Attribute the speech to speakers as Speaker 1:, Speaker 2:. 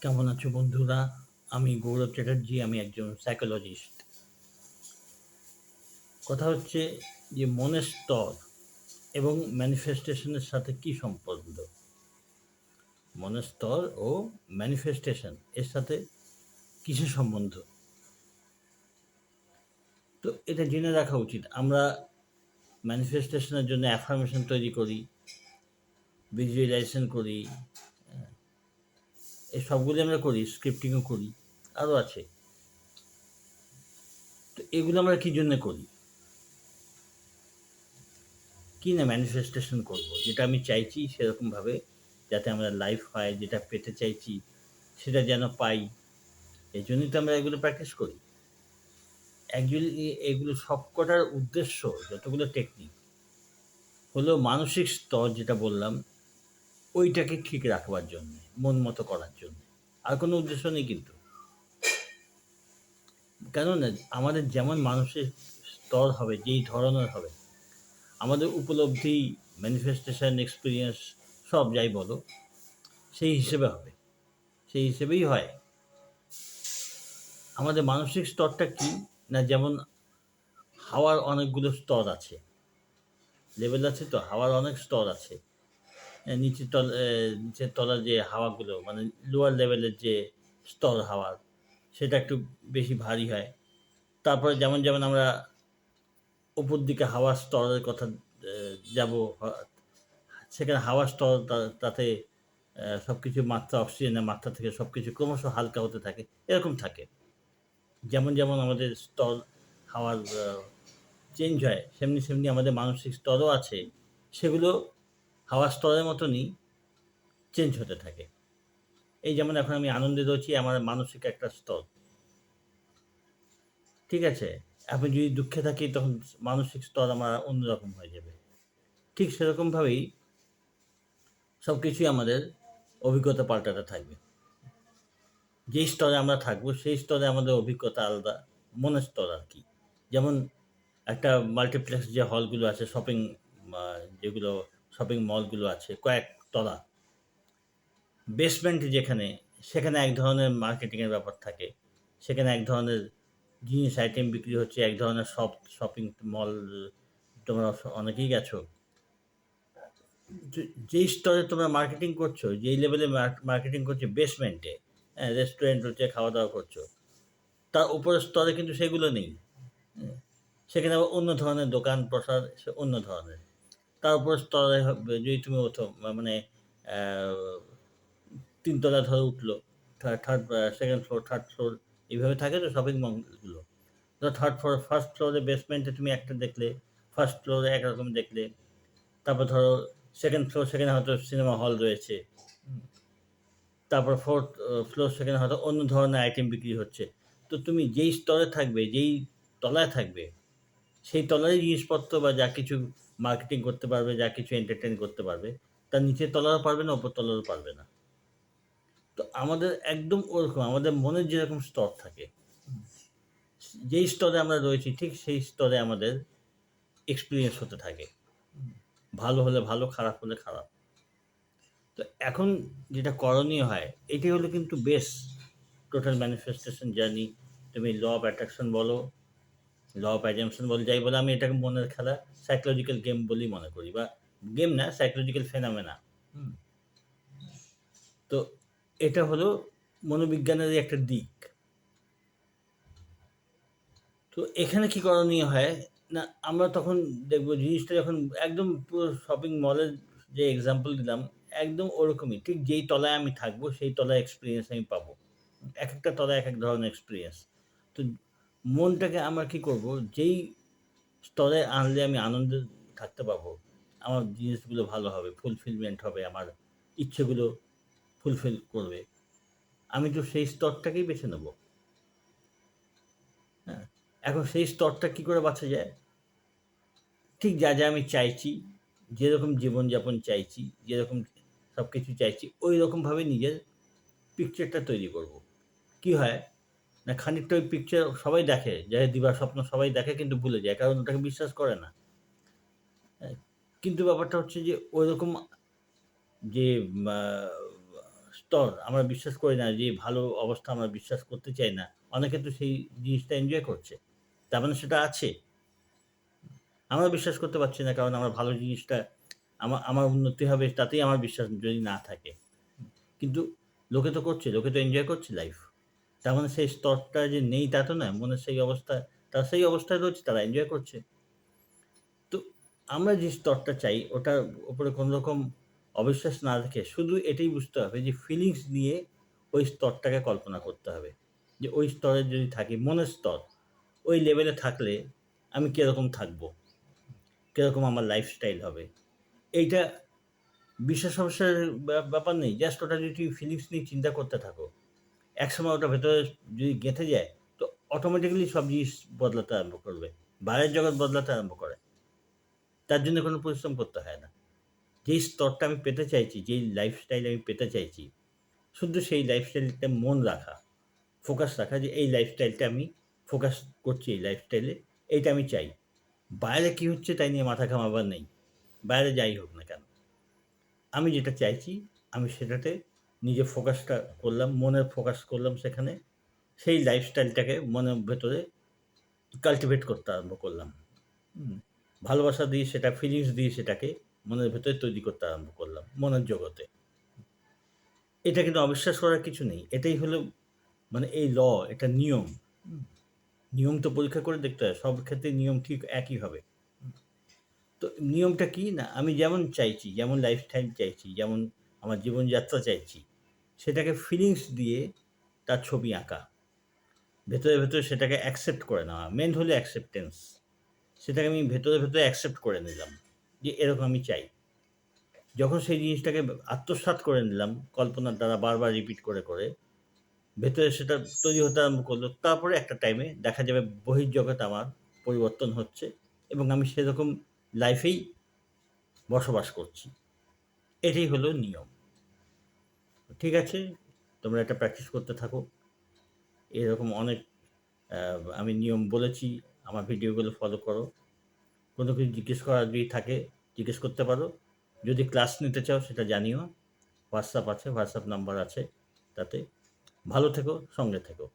Speaker 1: কেমন আছো বন্ধুরা? আমি গৌরব চ্যাটার্জি, আমি একজন সাইকোলজিস্ট। কথা হচ্ছে যে মনের স্তর এবং ম্যানিফেস্টেশনের সাথে কী সম্বন্ধ? মনের স্তর ও ম্যানিফেস্টেশন এর সাথে কিসের সম্বন্ধ? তো এটা জেনে রাখা উচিত। আমরা ম্যানিফেস্টেশনের জন্য অ্যাফার্মেশন তৈরি করি, ভিজুয়ালাইজেশন করি, এই সবগুলি আমরা করি, স্ক্রিপ্টিংও করি, আরও আছে। তো এগুলো আমরা কী জন্যে করি? কি না ম্যানিফেস্টেশন করব, যেটা আমি চাইছি সেরকমভাবে যাতে আমার লাইফ হয়, যেটা পেতে চাইছি সেটা যেন পাই। এই জন্যই তো আমরা এগুলো প্র্যাকটিস করি। অ্যাকচুয়ালি এগুলো সবকটার উদ্দেশ্য, যতগুলো টেকনিক হলো মানসিক স্তর যেটা বললাম, ওইটাকে ঠিক রাখবার জন্যে, মন মতো করার জন্যে। আর কোনো উদ্দেশ্য নেই কিন্তু। কেননা আমাদের যেমন মানসিক স্তর হবে, যেই ধরনের হবে, আমাদের উপলব্ধি, ম্যানিফেস্টেশন, এক্সপেরিয়েন্স সব যাই বলো, সেই হিসেবে হবে, সেই হিসেবেই হয়। আমাদের মানসিক স্তরটা কি না, যেমন হাওয়ার অনেকগুলো স্তর আছে, লেভেল আছে, তো হাওয়ার অনেক স্তর আছে। নিচের তলার যে হাওয়াগুলো, মানে লোয়ার লেভেলের যে স্তর হাওয়ার, সেটা একটু বেশি ভারী হয়। তারপরে যেমন যেমন আমরা উপর দিকে হাওয়ার স্তরের কথা যাব, সেখানে হাওয়ার স্তর তাতে সব কিছু মাত্রা, অক্সিজেনের মাত্রা থেকে সব কিছু ক্রমশ হালকা হতে থাকে, এরকম থাকে। যেমন যেমন আমাদের স্তর হাওয়ার চেঞ্জ হয়, সেমনি সেমনি আমাদের মানসিক স্তরও আছে, সেগুলো হাওয়ার স্তরের মতনই চেঞ্জ হতে থাকে। এই যেমন এখন আমি আনন্দে রয়েছি, আমার মানসিক একটা স্তর, ঠিক আছে? আমি যদি দুঃখে থাকি তখন মানসিক স্তর আমার অন্যরকম হয়ে যাবে। ঠিক সেরকমভাবেই সব কিছুই আমাদের অভিজ্ঞতা পাল্টাতে থাকবে। যেই স্তরে আমরা থাকবো সেই স্তরে আমাদের অভিজ্ঞতা আলাদা, মনের স্তর আর কি। যেমন একটা মাল্টিপ্লেক্স যে হলগুলো আছে, যেগুলো শপিং মলগুলো আছে কয়েক তলা, বেসমেন্ট যেখানে, সেখানে এক ধরনের মার্কেটিংয়ের ব্যাপার থাকে। সেখানে এক ধরনের জিনিস আইটেম বিক্রি হচ্ছে, এক ধরনের শপিং মল, তোমরা অনেকেই গেছো। যেই স্তরে তোমরা মার্কেটিং করছো, যেই লেভেলে মার্কেটিং করছো বেসমেন্টে, হ্যাঁ, রেস্টুরেন্ট হচ্ছে, খাওয়া দাওয়া করছো, তার উপরের স্তরে কিন্তু সেগুলো নেই। হ্যাঁ, সেখানে আবার অন্য ধরনের দোকান প্রসার, সে অন্য ধরনের। তার উপর স্তরে যদি তুমি ওঠো, মানে ৩ তলা ধরে উঠলো, third, second floor, third floor, এইভাবে থাকে তো শপিং মলগুলো। তো থার্ড ফ্লোর, ফার্স্ট ফ্লোরে বেসমেন্টে তুমি একটা দেখলে, ফার্স্ট ফ্লোরে একরকম দেখলে। তারপর ধরো সেকেন্ড ফ্লোর, সেখানে হয়তো সিনেমা হল রয়েছে। তারপর ফোর্থ ফ্লোর, সেখানে হয়তো অন্য ধরনের আইটেম বিক্রি হচ্ছে। তো তুমি যেই স্তরে থাকবে, যেই তলায় থাকবে, সেই তলারই জিনিসপত্র বা যা কিছু মার্কেটিং করতে পারবে, যা কিছু এন্টারটেইন করতে পারবে, তার নিচের তলারও পারবে না, উপর তলারও পারবে না। তো আমাদের একদম ওরকম আমাদের মনের যেরকম স্তর থাকে, যেই স্তরে আমরা রয়েছি ঠিক সেই স্তরে আমাদের এক্সপেরিয়েন্স হতে থাকে। ভালো হলে ভালো, খারাপ হলে খারাপ। তো এখন যেটা করণীয় হয়, এটাই হলো কিন্তু বেস টোটাল ম্যানিফেস্টেশন জার্নি। তুমি ল অফ অ্যাট্রাকশন বলো, ল অফ অ্যাজাম্পশন বলো, যাই বলো, আমি এটাকে মনের খেলা, সাইকোলজিক্যাল গেম বলেই মনে করি, বা গেম না, সাইকোলজিক্যাল ফেনোমেনা। তো এটা হলো মনোবিজ্ঞানেরই একটা দিক। তো এখানে কি করণীয় হয় না, আমরা তখন দেখবো জিনিসটা যখন একদম পুরো শপিং মলের যে এক্সাম্পল দিলাম, একদম ওরকমই, ঠিক যেই তলায় আমি থাকবো সেই তলায় এক্সপিরিয়েন্স আমি পাবো। এক একটা তলায় এক এক ধরনের এক্সপিরিয়েন্স। তো মনটাকে আমরা কি করব, যেই স্তরে আনলে আমি আনন্দে থাকতে পারবো, আমার জিনিসগুলো ভালো হবে, ফুলফিলমেন্ট হবে, আমার ইচ্ছেগুলো ফুলফিল করবে, আমি তো সেই স্তরটাকেই বেছে নেব। হ্যাঁ, এখন সেই স্তরটা কি করে বাছা যায়? ঠিক যা যা আমি চাইছি, যেরকম জীবনযাপন চাইছি, যেরকম সব কিছু চাইছি, ওই রকমভাবে নিজের পিকচারটা তৈরি করব। কি হয় না, খানিকটা ওই পিকচার সবাই দেখে, যাদের দিবা স্বপ্ন সবাই দেখে কিন্তু ভুলে যায়, কারণ ওটাকে বিশ্বাস করে না। কিন্তু ব্যাপারটা হচ্ছে যে ওইরকম যে স্তর আমরা বিশ্বাস করি না যে ভালো অবস্থা আমরা বিশ্বাস করতে চাই না। অনেকে তো সেই জিনিসটা এনজয় করছে। তার মানে সেটা আছে। আমরা বিশ্বাস করতে পারছি না কারণ আমরা ভালো জিনিসটা আমার উন্নতি হবে তাতেই আমার বিশ্বাস যদি না থাকে। কিন্তু লোকে তো করছে, লোকে তো এনজয় করছে লাইফ। তার মানে সেই স্তরটা যে নেই তা তো না। মনের সেই অবস্থা তারা সেই অবস্থায় রয়েছে, তারা এনজয় করছে। তো আমরা যে স্তরটা চাই ওটার উপরে কোনো রকম অবিশ্বাস না রেখে শুধু এটাই বুঝতে হবে যে ফিলিংস নিয়ে ওই স্তরটাকে কল্পনা করতে হবে। যে ওই স্তরে যদি থাকি, মনের স্তর, ওই লেভেলে থাকলে আমি কিরকম থাকবো? কিরকম আমার লাইফস্টাইল হবে? এইটা বিশ্বাস-অবিশ্বাসের ব্যাপার নেই। জাস্ট ওটা যদি তুমি ফিলিংস নিয়ে চিন্তা করতে থাকো, একসময় ওটা ভেতরে যদি গেঁথে যায়, তো অটোমেটিক্যালি সব জিনিস বদলাতে আরম্ভ করবে। বাইরের জগৎ বদলাতে আরম্ভ করে। তার জন্য কোনো পরিশ্রম করতে হয় না। যেই স্তরটা আমি পেতে চাইছি, যেই লাইফস্টাইল আমি পেতে চাইছি, শুধু সেই লাইফস্টাইলটা মন রাখা, ফোকাস রাখা যে এই লাইফস্টাইলটা আমি ফোকাস করছি এই লাইফস্টাইলে, এইটা আমি চাই। বাইরে কি হচ্ছে তাই নিয়ে মাথা ঘামাবার নেই। বাইরে যাই হোক না কেন। আমি যেটা চাইছি, আমি সেটাতে নিজের ফোকাসটা করলাম, মনের ফোকাস করলাম সেখানে। সেই লাইফস্টাইলটাকে মনের ভেতরে কাল্টিভেট করতে আরম্ভ করলাম। হুম? ভালোবাসা দিয়ে সেটা ফিলিংস দিয়ে সেটাকে মনের ভেতরে তৈরি করতে আরম্ভ করলাম, মনের জগতে। এটা কিন্তু অবিশ্বাস করার কিছু নেই। এটাই হলো মানে এই এটা নিয়ম। হুম? নিয়ম তো পরীক্ষা করে দেখতে হয়। সব ক্ষেত্রে নিয়ম ঠিক একই হবে। তো নিয়মটা কি? না আমি যেমন চাইছি, যেমন লাইফস্টাইল চাইছি, যেমন আমার জীবনযাত্রা চাইছি, সেটাকে ফিলিংস দিয়ে তার ছবি আঁকা। ভেতরে, ভেতরে সেটাকে অ্যাকসেপ্ট করে নেওয়া। মেইন হলো অ্যাকসেপ্টেন্স। সেটাকে আমি ভেতরে, ভেতরে অ্যাকসেপ্ট করে নিলাম যে এরকম আমি চাই। যখন সেই জিনিসটাকে আত্মসাৎ করে নিলাম কল্পনার দ্বারা বারবার রিপিট করে, করে ভেতরে সেটা তৈরি হতে আরম্ভ করলো। তারপরে একটা টাইমে দেখা যাবে বহির্জগৎ আমার পরিবর্তন হচ্ছে এবং আমি সেরকম লাইফেই বসবাস করছি। এটাই হলো নিয়ম। ঠিক আছে? তোমরা এটা প্র্যাকটিস করতে থাকো। এরকম অনেক আ আমি নিয়ম বলেছি। আমার ভিডিওগুলো ফলো করো। কোনো কিছু জিজ্ঞেস করার যদি থাকে জিজ্ঞেস করতে পারো। যদি ক্লাস নিতে চাও সেটা জানিও। হোয়াটসঅ্যাপ আছে, হোয়াটসঅ্যাপ নাম্বার আছে তাতে। ভালো থেকো, সঙ্গে থেকো।